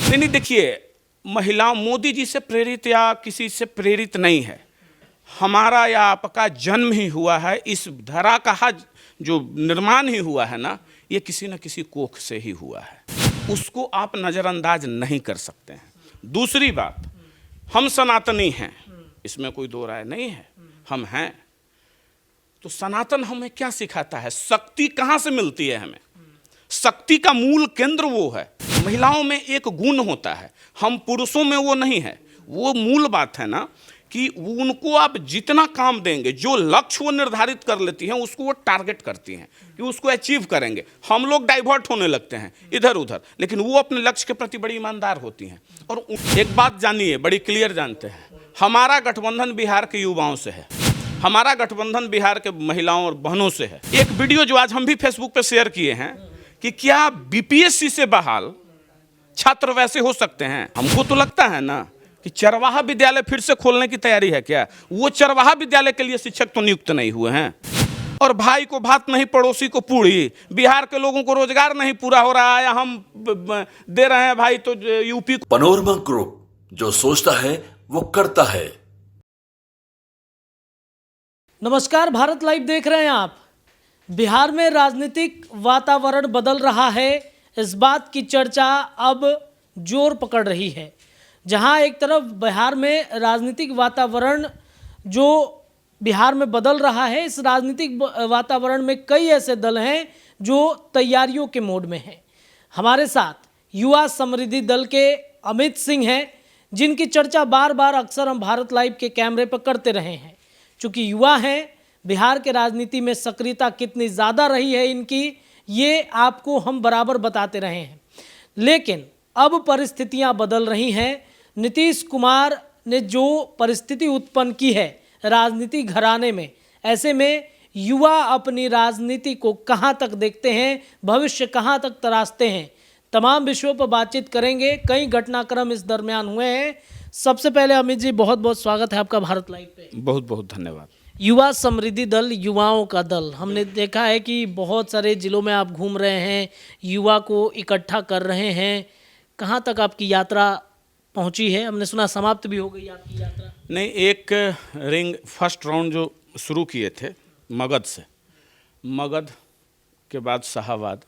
नहीं देखिए, महिला मोदी जी से प्रेरित या किसी से प्रेरित नहीं है। हमारा या आपका जन्म ही हुआ है, इस धरा का जो निर्माण ही हुआ है ना, ये किसी न किसी कोख से ही हुआ है, उसको आप नज़रअंदाज नहीं कर सकते हैं। दूसरी बात, हम सनातनी हैं, इसमें कोई दो राय नहीं है, हम हैं। तो सनातन हमें क्या सिखाता है? शक्ति कहाँ से मिलती है हमें? शक्ति का मूल केंद्र वो है। महिलाओं में एक गुण होता है, हम पुरुषों में वो नहीं है। वो मूल बात है ना कि उनको आप जितना काम देंगे, जो लक्ष्य वो निर्धारित कर लेती हैं, उसको वो टारगेट करती हैं कि उसको अचीव करेंगे। हम लोग डाइवर्ट होने लगते हैं इधर उधर, लेकिन वो अपने लक्ष्य के प्रति बड़ी ईमानदार होती हैं। और एक बात जानिए, बड़ी क्लियर जानते हैं, हमारा गठबंधन बिहार के युवाओं से है, हमारा गठबंधन बिहार के महिलाओं और बहनों से है। एक वीडियो जो आज हम भी फेसबुक पे शेयर किए हैं कि क्या बीपीएससी से बहाल छात्र वैसे हो सकते हैं? हमको तो लगता है ना कि चरवाहा विद्यालय फिर से खोलने की तैयारी है क्या? वो चरवाहा विद्यालय के लिए शिक्षक तो नियुक्त नहीं हुए हैं। और भाई को भात नहीं, पड़ोसी को पूड़ी। बिहार के लोगों को रोजगार नहीं पूरा हो रहा है, हम दे रहे हैं भाई तो यूपी को। पनोरमा ग्रुप, जो सोचता है वो करता है। नमस्कार, भारत लाइव देख रहे हैं आप। बिहार में राजनीतिक वातावरण बदल रहा है, इस बात की चर्चा अब जोर पकड़ रही है। जहां एक तरफ बिहार में राजनीतिक वातावरण जो बिहार में बदल रहा है, इस राजनीतिक वातावरण में कई ऐसे दल हैं जो तैयारियों के मोड में हैं। हमारे साथ युवा समृद्धि दल के अमित सिंह हैं, जिनकी चर्चा बार बार अक्सर हम भारत लाइव के कैमरे पर करते रहे हैं। चूँकि युवा हैं, बिहार के राजनीति में सक्रियता कितनी ज़्यादा रही है इनकी, ये आपको हम बराबर बताते रहे हैं। लेकिन अब परिस्थितियां बदल रही हैं। नीतीश कुमार ने जो परिस्थिति उत्पन्न की है राजनीति घराने में, ऐसे में युवा अपनी राजनीति को कहां तक देखते हैं, भविष्य कहां तक तराशते हैं, तमाम विषयों पर बातचीत करेंगे। कई घटनाक्रम इस दरमियान हुए हैं। सबसे पहले अमित जी, बहुत बहुत स्वागत है आपका भारत लाइव पे। बहुत बहुत धन्यवाद। युवा समृद्धि दल, युवाओं का दल, हमने देखा है कि बहुत सारे जिलों में आप घूम रहे हैं, युवा को इकट्ठा कर रहे हैं। कहाँ तक आपकी यात्रा पहुँची है? हमने सुना समाप्त भी हो गई आपकी यात्रा। नहीं, एक रिंग फर्स्ट राउंड जो शुरू किए थे मगध से, मगध के बाद शाहाबाद,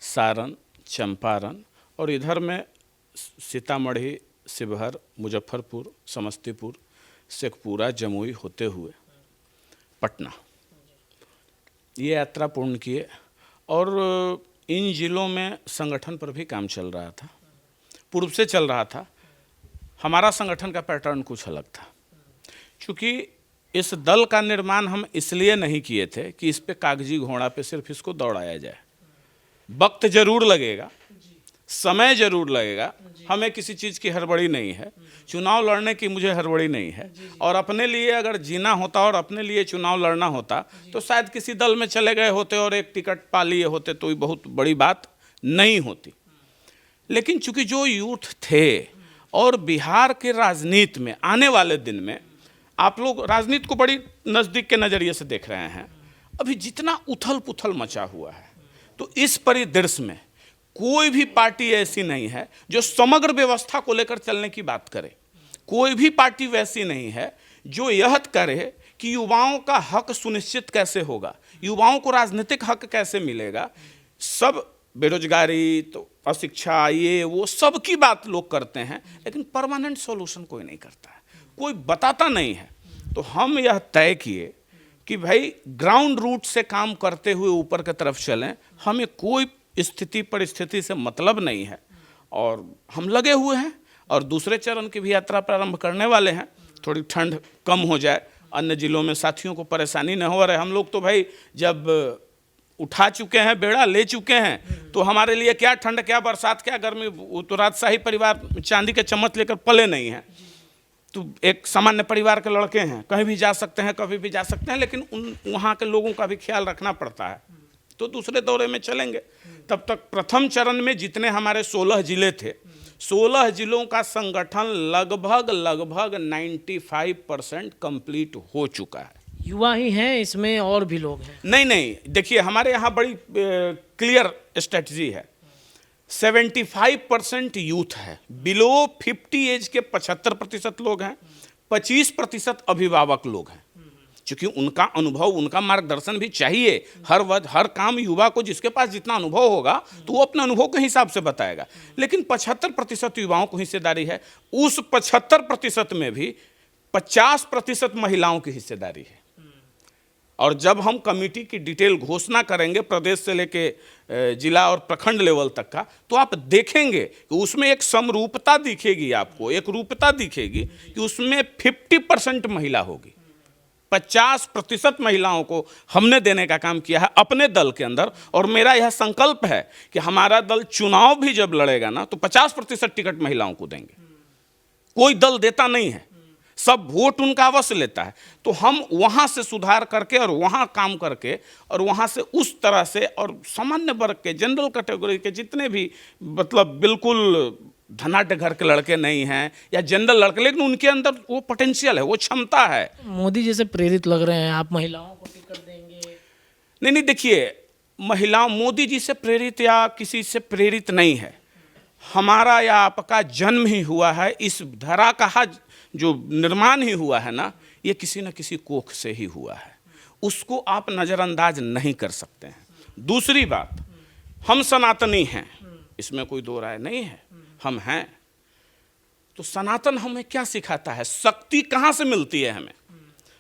सारण, चंपारण और इधर में सीतामढ़ी, शिवहर, मुजफ्फरपुर, समस्तीपुर, शेखपुरा, जमुई होते हुए पटना, ये यात्रा पूर्ण किए। और इन जिलों में संगठन पर भी काम चल रहा था, पूर्व से चल रहा था। हमारा संगठन का पैटर्न कुछ अलग था, क्योंकि इस दल का निर्माण हम इसलिए नहीं किए थे कि इस पे कागजी घोड़ा पे सिर्फ इसको दौड़ाया जाए। वक्त जरूर लगेगा, समय जरूर लगेगा, हमें किसी चीज़ की हड़बड़ी नहीं है, चुनाव लड़ने की मुझे हड़बड़ी नहीं है। और अपने लिए अगर जीना होता और अपने लिए चुनाव लड़ना होता तो शायद किसी दल में चले गए होते और एक टिकट पा लिए होते, तो ये बहुत बड़ी बात नहीं होती। लेकिन चूंकि जो यूथ थे और बिहार के राजनीति में आने वाले दिन में, आप लोग राजनीति को बड़ी नज़दीक के नज़रिए से देख रहे हैं, अभी जितना उथल पुथल मचा हुआ है, तो इस परिदृश्य में कोई भी पार्टी ऐसी नहीं है जो समग्र व्यवस्था को लेकर चलने की बात करे। कोई भी पार्टी वैसी नहीं है जो यह करे कि युवाओं का हक सुनिश्चित कैसे होगा, युवाओं को राजनीतिक हक कैसे मिलेगा। सब बेरोजगारी, तो अशिक्षा, ये वो सब की बात लोग करते हैं, लेकिन परमानेंट सॉल्यूशन कोई नहीं करता है, कोई बताता नहीं है। तो हम यह तय किए कि भाई ग्राउंड रूट से काम करते हुए ऊपर की तरफ चलें, हमें कोई स्थिति परिस्थिति से मतलब नहीं है। और हम लगे हुए हैं और दूसरे चरण की भी यात्रा प्रारंभ करने वाले हैं। थोड़ी ठंड कम हो जाए, अन्य जिलों में साथियों को परेशानी न हो रहे। हम लोग तो भाई जब उठा चुके हैं, बेड़ा ले चुके हैं, तो हमारे लिए क्या ठंड, क्या बरसात, क्या गर्मी। वो तो राजशाही परिवार चांदी के चम्मच लेकर पले नहीं हैं, तो एक सामान्य परिवार के लड़के हैं, कहीं भी जा सकते हैं, कभी भी जा सकते हैं, लेकिन वहाँ के लोगों का भी ख्याल रखना पड़ता है। तो दूसरे दौरे में चलेंगे। तब तक प्रथम चरण में जितने हमारे 16 जिले थे, 16 जिलों का संगठन लगभग 95% कंप्लीट हो चुका है। युवा ही हैं इसमें, और भी लोग हैं? नहीं, देखिए हमारे यहाँ बड़ी क्लियर स्ट्रेटजी है। 75% यूथ है, बिलो 50 एज के 75% लोग हैं, 25% अभिभावक लोग हैं, क्योंकि उनका अनुभव, उनका मार्गदर्शन भी चाहिए। हर काम युवा को, जिसके पास जितना अनुभव होगा तो वो अपने अनुभव के हिसाब से बताएगा। लेकिन 75% युवाओं को हिस्सेदारी है। उस 75% में भी 50% महिलाओं की हिस्सेदारी है। और जब हम कमेटी की डिटेल घोषणा करेंगे प्रदेश से लेके जिला और प्रखंड लेवल तक का, तो आप देखेंगे कि उसमें एक समरूपता दिखेगी, आपको एक रूपता दिखेगी कि उसमें 50% महिला होगी। 50% महिलाओं को हमने देने का काम किया है अपने दल के अंदर। और मेरा यह संकल्प है कि हमारा दल चुनाव भी जब लड़ेगा ना, तो 50% टिकट महिलाओं को देंगे। कोई दल देता नहीं है, सब वोट उनका अवश्य लेता है। तो हम वहाँ से सुधार करके और वहाँ काम करके और वहाँ से उस तरह से, और सामान्य वर्ग के, जनरल कैटेगरी के जितने भी, मतलब बिल्कुल धनाढ्य घर के लड़के नहीं हैं या जनरल लड़के, लेकिन उनके अंदर वो पोटेंशियल है, वो क्षमता है। मोदी जी से प्रेरित लग रहे हैं आप, महिलाओं को टिकट देंगे? नहीं, देखिए, महिला मोदी जी से प्रेरित या किसी से प्रेरित नहीं है। हमारा या आपका जन्म ही हुआ है, इस धरा का जो निर्माण ही हुआ है ना, ये किसी न किसी कोख से ही हुआ है। उसको आप नज़रअंदाज नहीं कर सकते हैं। दूसरी बात, हम सनातनी हैं, इसमें कोई दो राय नहीं है, हम हैं। तो सनातन हमें क्या सिखाता है? शक्ति कहाँ से मिलती है हमें?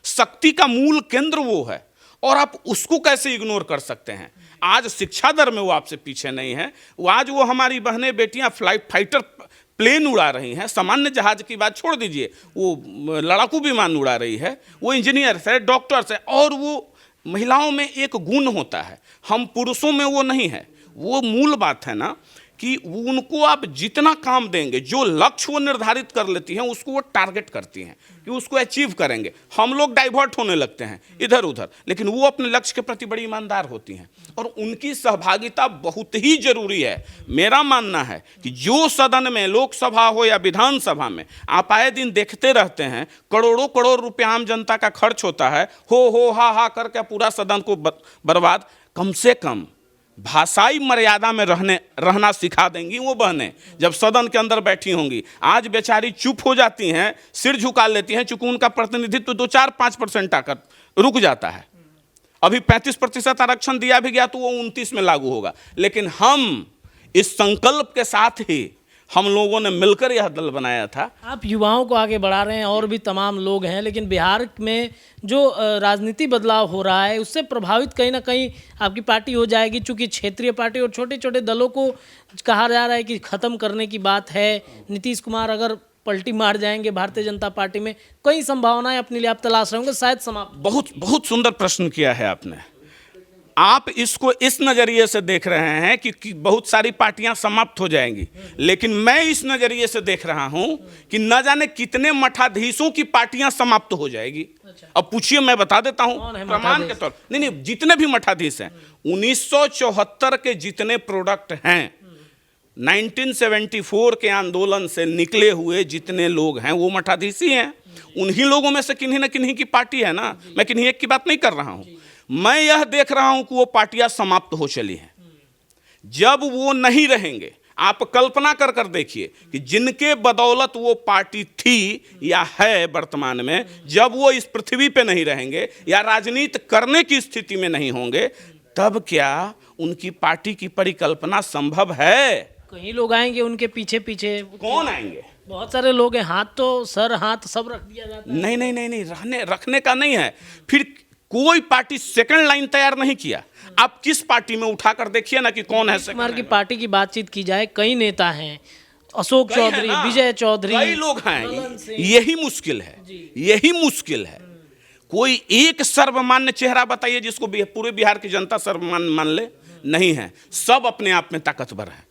शक्ति का मूल केंद्र वो है, और आप उसको कैसे इग्नोर कर सकते हैं? आज शिक्षा दर में वो आपसे पीछे नहीं है। आज वो हमारी बहनें बेटियां फाइटर प्लेन उड़ा रही हैं, सामान्य जहाज की बात छोड़ दीजिए, वो लड़ाकू विमान उड़ा रही है, वो इंजीनियर्स है, डॉक्टर्स है। और वो महिलाओं में एक गुण होता है, हम पुरुषों में वो नहीं है। वो मूल बात है ना कि उनको आप जितना काम देंगे, जो लक्ष्य वो निर्धारित कर लेती हैं, उसको वो टारगेट करती हैं कि उसको अचीव करेंगे। हम लोग डाइवर्ट होने लगते हैं इधर उधर, लेकिन वो अपने लक्ष्य के प्रति बड़ी ईमानदार होती हैं, और उनकी सहभागिता बहुत ही जरूरी है। मेरा मानना है कि जो सदन में, लोकसभा हो या विधानसभा में, आप आए दिन देखते रहते हैं, करोड़ों करोड़ रुपया आम जनता का खर्च होता है, हो हा करके पूरा सदन को बर्बाद। कम से कम भाषाई मर्यादा में रहना सिखा देंगी वो बहनें जब सदन के अंदर बैठी होंगी। आज बेचारी चुप हो जाती हैं, सिर झुका लेती हैं, चूंकि उनका प्रतिनिधित्व 2-4-5% आकर रुक जाता है। अभी 35% आरक्षण दिया भी गया तो वो 29 में लागू होगा। लेकिन हम इस संकल्प के साथ ही हम लोगों ने मिलकर यह दल बनाया था। आप युवाओं को आगे बढ़ा रहे हैं, और भी तमाम लोग हैं, लेकिन बिहार में जो राजनीति बदलाव हो रहा है उससे प्रभावित कहीं ना कहीं आपकी पार्टी हो जाएगी, चूंकि क्षेत्रीय पार्टी और छोटे छोटे दलों को कहा जा रहा है कि ख़त्म करने की बात है। नीतीश कुमार अगर पलटी मार जाएंगे भारतीय जनता पार्टी में, कई संभावनाएं अपने लिए आप तलाश रहे होंगे, शायद समाप्त। बहुत सुंदर प्रश्न किया है आपने। आप इसको इस नज़रिए से देख रहे हैं कि बहुत सारी पार्टियां समाप्त हो जाएंगी, लेकिन मैं इस नज़रिए से देख रहा हूं कि न जाने कितने मठाधीशों की पार्टियां समाप्त हो जाएगी। अब पूछिए, मैं बता देता हूं प्रमाण के तौर। नहीं, जितने भी मठाधीश हैं, 1974 के जितने प्रोडक्ट हैं, 1974 के आंदोलन से निकले हुए जितने लोग हैं, वो मठाधीश ही हैं। उन्हीं लोगों में से किन्हीं न किन्हीं की पार्टी है ना। मैं किन्हीं एक की बात नहीं कर रहा हूं। मैं यह देख रहा हूं कि वो पार्टियां समाप्त हो चली हैं। जब वो नहीं रहेंगे, आप कल्पना कर देखिए कि जिनके बदौलत वो पार्टी थी या है वर्तमान में, जब वो इस पृथ्वी पे नहीं रहेंगे या राजनीति करने की स्थिति में नहीं होंगे, तब क्या उनकी पार्टी की परिकल्पना संभव है? कहीं लोग आएंगे उनके पीछे पीछे। कौन आएंगे? बहुत सारे लोग हैं, हाथ तो सर हाथ सब रख दिया जाता है। नहीं, रखने का नहीं है। फिर कोई पार्टी सेकंड लाइन तैयार नहीं किया। आप किस पार्टी में उठाकर देखिए ना कि कौन है। कुमार की पार्टी की बातचीत की जाए, कई नेता हैं, अशोक चौधरी, विजय चौधरी, कई लोग हैं। यही मुश्किल है। कोई एक सर्वमान्य चेहरा बताइए जिसको पूरे बिहार की जनता सर्वमान्य मान ले। नहीं है, सब अपने आप में ताकतवर है।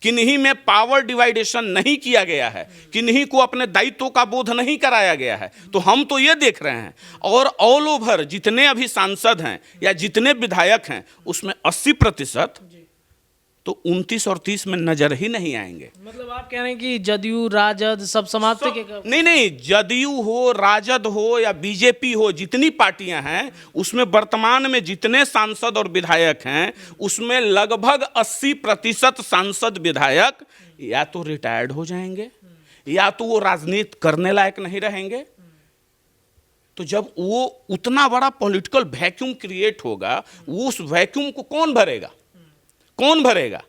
किन्हीं में पावर डिवाइडेशन नहीं किया गया है, किन्हीं को अपने दायित्वों का बोध नहीं कराया गया है। तो हम तो ये देख रहे हैं, और ऑल ओवर जितने अभी सांसद हैं या जितने विधायक हैं, उसमें 80% तो 29 और 30 में नजर ही नहीं आएंगे। मतलब आप कह रहे हैं कि जदयू राजद सब समाप्त के नहीं, जदयू हो, राजद हो या बीजेपी हो, जितनी पार्टियां हैं उसमें वर्तमान में जितने सांसद और विधायक हैं उसमें लगभग 80% सांसद विधायक या तो रिटायर्ड हो जाएंगे या तो वो राजनीति करने लायक नहीं रहेंगे। तो जब वो उतना बड़ा पॉलिटिकल वैक्यूम क्रिएट होगा, वो उस वैक्यूम को कौन भरेगा? कौन भरेगा?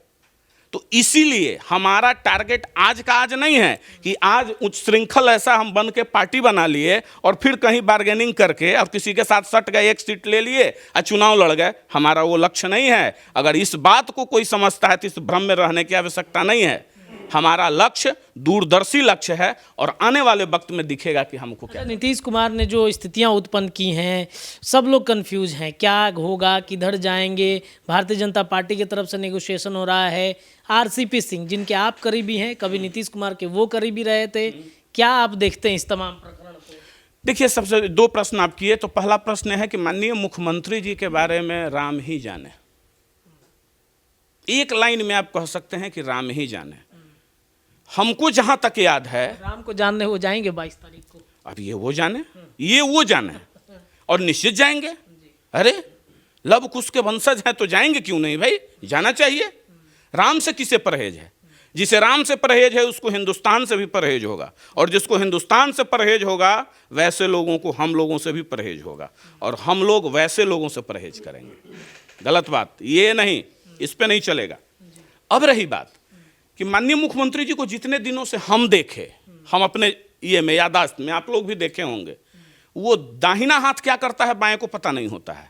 तो इसीलिए हमारा टारगेट आज का आज नहीं है कि आज उच्च श्रृंखल ऐसा हम बन के पार्टी बना लिए और फिर कहीं बार्गेनिंग करके और किसी के साथ सट गए, एक सीट ले लिए और चुनाव लड़ गए। हमारा वो लक्ष्य नहीं है। अगर इस बात को कोई समझता है तो इस भ्रम में रहने की आवश्यकता नहीं है। हमारा लक्ष्य दूरदर्शी लक्ष्य है और आने वाले वक्त में दिखेगा कि हमको क्या। नीतीश कुमार ने जो स्थितियां उत्पन्न की हैं, सब लोग कंफ्यूज हैं, क्या होगा, किधर जाएंगे। भारतीय जनता पार्टी की तरफ से नेगोशिएशन हो रहा है। आरसीपी सिंह, जिनके आप करीबी हैं, कभी नीतीश कुमार के वो करीबी रहे थे, क्या आप देखते हैं इस तमाम प्रकरण को? देखिए, सबसे 2 प्रश्न आप किए। तो पहला प्रश्न है कि माननीय मुख्यमंत्री जी के बारे में राम ही जाने। एक लाइन में आप कह सकते हैं कि राम ही जाने। हमको जहां तक याद है, राम को जानने हो जाएंगे 22 तारीख को। अब ये वो जाने, ये वो जाने और निश्चित जाएंगे। अरे लव कुश के वंशज हैं तो जाएंगे क्यों नहीं भाई, जाना चाहिए। राम से किसे परहेज है? जिसे राम से परहेज है उसको हिंदुस्तान से भी परहेज होगा, और जिसको हिंदुस्तान से परहेज होगा वैसे लोगों को हम लोगों से भी परहेज होगा, और हम लोग वैसे लोगों से परहेज करेंगे। गलत बात ये नहीं, इस पे नहीं चलेगा। अब रही बात कि माननीय मुख्यमंत्री जी को जितने दिनों से हम देखे, हम अपने ये में यादाश्त में, आप लोग भी देखे होंगे, वो दाहिना हाथ क्या करता है बाएं को पता नहीं होता है।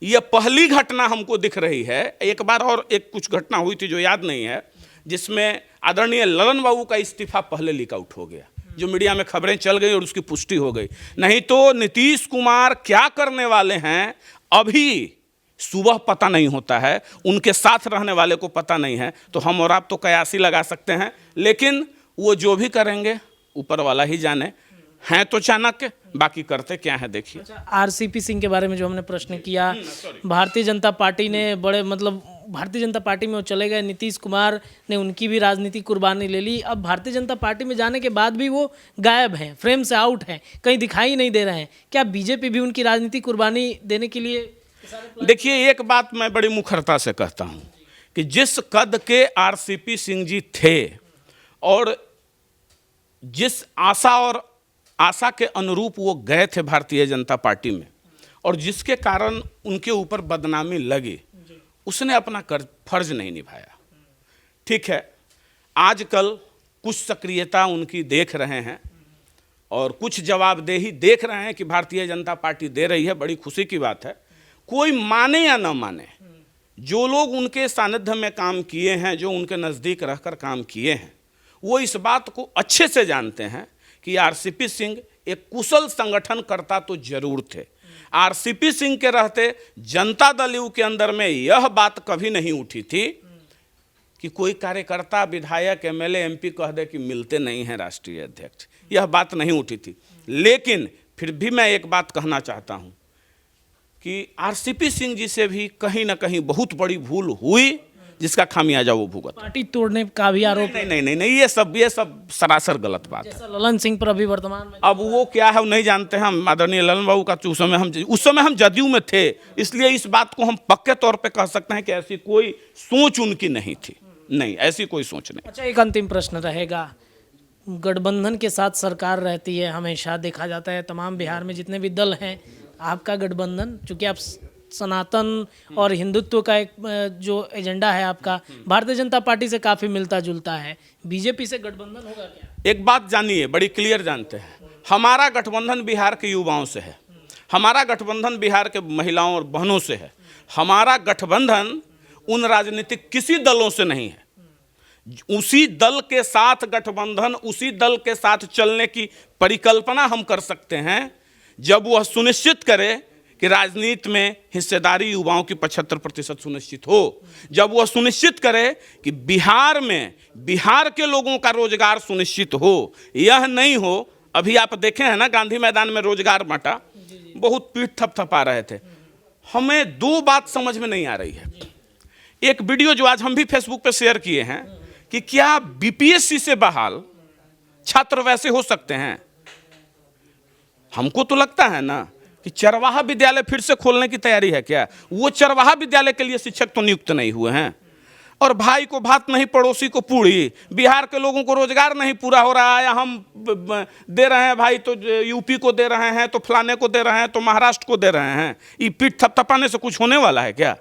यह पहली घटना हमको दिख रही है। एक बार और एक कुछ घटना हुई थी जो याद नहीं है, जिसमें आदरणीय ललन बाबू का इस्तीफा पहले लीक आउट हो गया, जो मीडिया में खबरें चल गई और उसकी पुष्टि हो गई। नहीं तो नीतीश कुमार क्या करने वाले हैं अभी सुबह पता नहीं होता है, उनके साथ रहने वाले को पता नहीं है। तो हम और आप तो कयासी लगा सकते हैं, लेकिन वो जो भी करेंगे ऊपर वाला ही जाने। हैं तो चाणक्य, बाकी करते क्या है देखिए। आरसीपी सिंह के बारे में जो हमने प्रश्न किया, भारतीय जनता पार्टी ने बड़े भारतीय जनता पार्टी में वो चले गए, नीतीश कुमार ने उनकी भी राजनीतिक कुर्बानी ले ली। अब भारतीय जनता पार्टी में जाने के बाद भी वो गायब हैं, फ्रेम से आउट हैं, कहीं दिखाई नहीं दे रहे हैं। क्या बीजेपी भी उनकी राजनीतिक कुर्बानी देने के लिए? देखिए, एक बात मैं बड़ी मुखरता से कहता हूं कि जिस कद के आरसीपी सिंह जी थे और जिस आशा के अनुरूप वो गए थे भारतीय जनता पार्टी में, और जिसके कारण उनके ऊपर बदनामी लगी, उसने अपना फर्ज नहीं निभाया। ठीक है, आजकल कुछ सक्रियता उनकी देख रहे हैं और कुछ जवाबदेही देख रहे हैं कि भारतीय जनता पार्टी दे रही है, बड़ी खुशी की बात है। कोई माने या न माने, जो लोग उनके सानिध्य में काम किए हैं, जो उनके नज़दीक रहकर काम किए हैं, वो इस बात को अच्छे से जानते हैं कि आरसीपी सिंह एक कुशल संगठनकर्ता तो जरूर थे। आरसीपी सिंह के रहते जनता दल यू के अंदर में यह बात कभी नहीं उठी थी कि कोई कार्यकर्ता, विधायक, एमएलए, एमपी कह दे कि मिलते नहीं हैं राष्ट्रीय अध्यक्ष। यह बात नहीं उठी थी। लेकिन फिर भी मैं एक बात कहना चाहता हूं कि आरसीपी सिंह जी से भी कहीं ना कहीं बहुत बड़ी भूल हुई, जिसका खामियाजा वो भुगत। पार्टी तोड़ने का भी आरोप? नहीं, ये सब सरासर गलत बात है। ललन सिंह पर अभी वर्तमान में अब वो क्या है वो नहीं जानते हम। आदरणीय ललन बाबू का उस समय हम जदयू में थे, इसलिए इस बात को हम पक्के तौर पे कह सकते हैं कि ऐसी कोई सोच उनकी नहीं थी। नहीं, ऐसी कोई सोच नहीं। अच्छा, एक अंतिम प्रश्न रहेगा। गठबंधन के साथ सरकार रहती है, हमेशा देखा जाता है तमाम बिहार में जितने भी दल हैं, आपका गठबंधन, चूंकि आप सनातन और हिंदुत्व का एक जो एजेंडा है आपका भारतीय जनता पार्टी से काफ़ी मिलता जुलता है, बीजेपी से गठबंधन होगा क्या? एक बात जानिए, बड़ी क्लियर जानते हैं, हमारा गठबंधन बिहार के युवाओं से है, हमारा गठबंधन बिहार के महिलाओं और बहनों से है। हमारा गठबंधन उन राजनीतिक किसी दलों से नहीं है। उसी दल के साथ गठबंधन, उसी दल के साथ चलने की परिकल्पना हम कर सकते हैं जब वह सुनिश्चित करे कि राजनीति में हिस्सेदारी युवाओं की 75% सुनिश्चित हो, जब वह सुनिश्चित करे कि बिहार में बिहार के लोगों का रोजगार सुनिश्चित हो। यह नहीं हो, अभी आप देखे हैं ना गांधी मैदान में रोजगार बांटा, बहुत पीठ थपथपा रहे थे। हमें 2 बात समझ में नहीं आ रही है। एक वीडियो जो आज हम भी फेसबुक पे शेयर किए हैं कि क्या बीपीएससी से बहाल छात्र वैसे हो सकते हैं? हमको तो लगता है ना कि चरवाहा विद्यालय फिर से खोलने की तैयारी है क्या? वो चरवाहा विद्यालय के लिए शिक्षक तो नियुक्त नहीं हुए हैं। और भाई को भात नहीं पड़ोसी को पूड़ी, बिहार के लोगों को रोजगार नहीं पूरा हो रहा है, हम दे रहे हैं भाई तो यूपी को दे रहे हैं, तो फलाने को दे रहे हैं, तो महाराष्ट्र को दे रहे हैं। ये पीठ थपथपाने से कुछ होने वाला है क्या?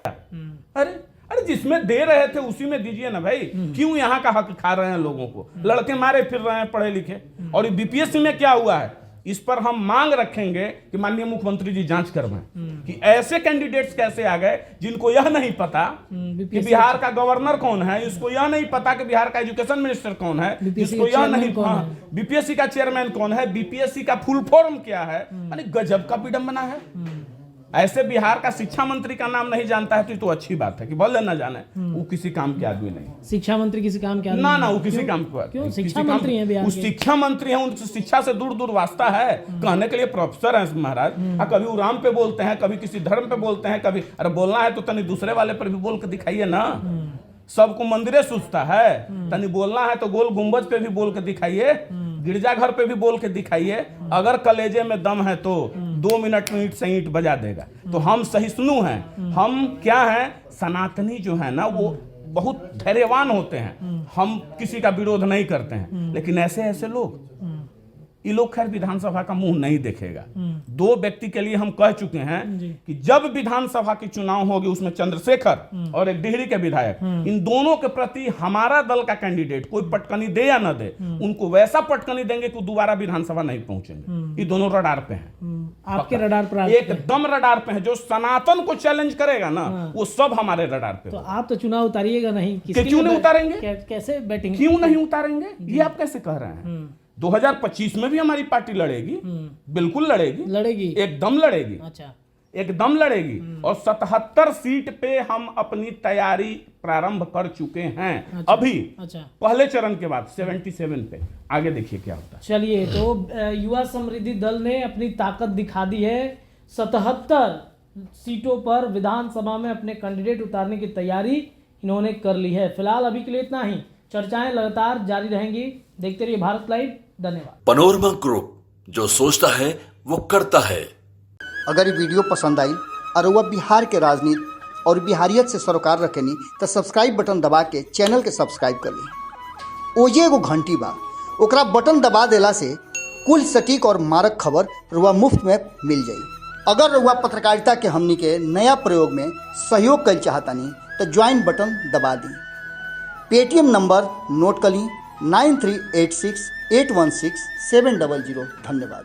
अरे जिसमें दे रहे थे उसी में दीजिए ना भाई। क्यों यहाँ का हक खा रहे हैं लोगों को? लड़के मारे फिर रहे हैं पढ़े लिखे। और बीपीएससी में क्या हुआ है, इस पर हम मांग रखेंगे कि माननीय मुख्यमंत्री जी जांच करवाएं कि ऐसे कैंडिडेट्स कैसे आ गए जिनको यह नहीं पता कि बिहार का गवर्नर कौन है, इसको यह नहीं पता कि बिहार का एजुकेशन मिनिस्टर कौन है, जिसको यह नहीं पता बीपीएससी का चेयरमैन कौन है, बीपीएससी का फुल फॉर्म क्या है। यानी गजब का विडंबना है। ऐसे बिहार का शिक्षा मंत्री का नाम नहीं जानता है तो अच्छी बात है कि बोले ना जाने, वो किसी काम के आदमी नहीं। शिक्षा मंत्री किसी काम के आदमी ना वो किसी काम के क्यों? शिक्षा मंत्री हैं बिहार के। शिक्षा मंत्री हैं, उनसे शिक्षा से दूर दूर वास्ता है। कहने के लिए प्रोफेसर हैं महाराज। कभी उराम पे बोलते हैं, कभी किसी धर्म पे बोलते हैं, कभी अरे बोलना है तो तनी दूसरे वाले पर भी बोल के दिखाइए ना। सबको मंदिरे सूझता है, तनी बोलना है तो गोल गुंबज पे भी बोल के दिखाइए, गिरजाघर पे भी बोल के दिखाइए। अगर कलेजे में दम है तो 2 मिनट में ईंट से ईंट बजा देगा। तो हम सहिष्णु हैं, हम क्या हैं, सनातनी जो है ना वो बहुत धैर्यवान होते हैं। हम किसी का विरोध नहीं करते हैं, लेकिन ऐसे ऐसे लोग, ये लोग खैर विधानसभा का मुंह नहीं देखेगा। 2 व्यक्ति के लिए हम कह चुके हैं कि जब विधानसभा की चुनाव होगी उसमें चंद्रशेखर और एक डिहरी के विधायक, इन दोनों के प्रति हमारा दल का कैंडिडेट कोई पटकनी दे या न दे, उनको वैसा पटकनी देंगे कि दोबारा विधानसभा नहीं पहुंचेंगे। ये दोनों रडार पे हैं। आपके रडार पर? एकदम रडार पे हैं। जो सनातन को चैलेंज करेगा ना वो सब हमारे रडार पे। तो आप तो चुनाव उतारिएगा नहीं? क्यों नहीं उतारेंगे? कैसे बैटिंग? क्यों नहीं उतारेंगे? ये आप कैसे कह रहे हैं? 2025 में भी हमारी पार्टी लड़ेगी, बिल्कुल लड़ेगी, एकदम लड़ेगी। अच्छा, एकदम लड़ेगी। और 77 सीट पे हम अपनी तैयारी प्रारंभ कर चुके हैं। अच्छा, अभी अच्छा, पहले चरण के बाद 77 पे। आगे देखिए क्या होता है। चलिए, तो युवा समृद्धि दल ने अपनी ताकत दिखा दी है। 77 सीटों पर विधानसभा में अपने कैंडिडेट उतारने की तैयारी इन्होंने कर ली है। फिलहाल अभी के लिए इतना ही। चर्चाएं लगातार जारी रहेंगी। देखते रहिए भारत लाइव। धन्यवाद। पनोरमा ग्रुप, जो सोचता है वो करता है। अगर ये वीडियो पसंद आई और वह बिहार के राजनीति और बिहारियत से सरोकार रखेनी तो सब्सक्राइब बटन दबा के चैनल के सब्सक्राइब कर ली। ओजे एगो घंटी बा, ओकरा बटन दबा देला से कुल सटीक और मारक खबर रुआ मुफ्त में मिल जाई। अगर रुआ पत्रकारिता के हमनी के नया प्रयोग में सहयोग कर चाहतानी तो ज्वाइन बटन दबा दी। पेटीएम नंबर नोट कर ली 9386816700। धन्यवाद।